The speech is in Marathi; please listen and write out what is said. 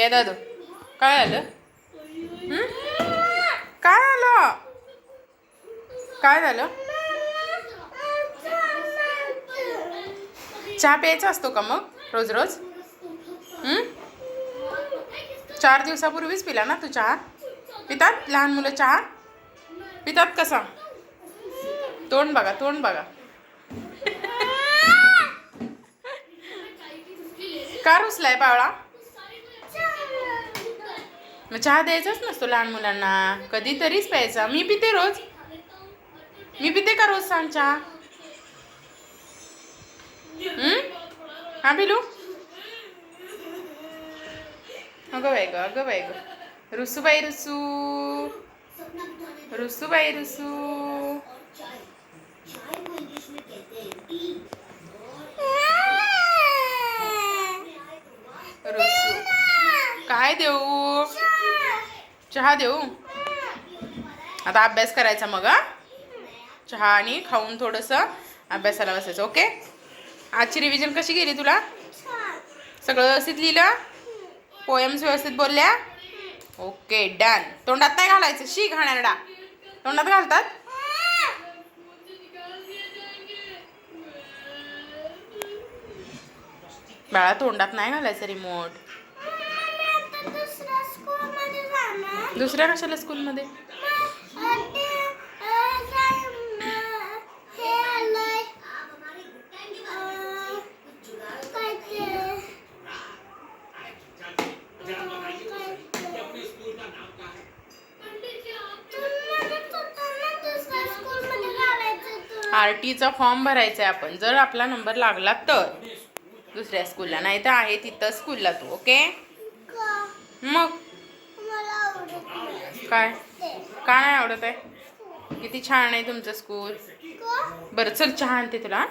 ये दादू, काय आलं? काय आलं? काय झालं? चहा प्यायचा असतो का मग रोज रोज? 4 दिवसापूर्वीच पिला ना तू चहा? पितात लहान मुलं चहा? पितात कसा? तोंड बघा, तोंड बघा. का रुसलाय पावळा? मग चहा द्यायचाच नसतो लहान मुलांना, कधीतरीच प्यायचा. मी पिते रोज. मी पिते का रोज सांग चहा? हा पिलू. अगं बाई ग, अगं बाई ग. रुसूबाई रुसू, रुसूबाई रुसू. रुसू काय देऊ? चहा देऊ? आता अभ्यास करायचा मग. चहा आणि खाऊन थोडंसं अभ्यासाला बसायचं. ओके. आजची रिव्हिजन कशी गेली तुला? सगळं व्यवस्थित लिहिलं? पोएम्स व्यवस्थित बोलल्या? Okay done. तोंडात नाही घालायचं. शी घाणेरडा. तोंडात घालतात? बाळा तोंडात नाही घालायचं रिमोट. दुसऱ्या कशाला स्कूलमध्ये? आरटीचा फॉर्म भरायचा आहे आपण, जर आपला नंबर लागला तर दुसऱ्या स्कूलला, नाही तर आहे तिथं स्कूलला तू. ओके. मग काय काय नाही आवडत आहे? किती छान आहे तुमचं स्कूल. बरं चल चहा आणते तुला.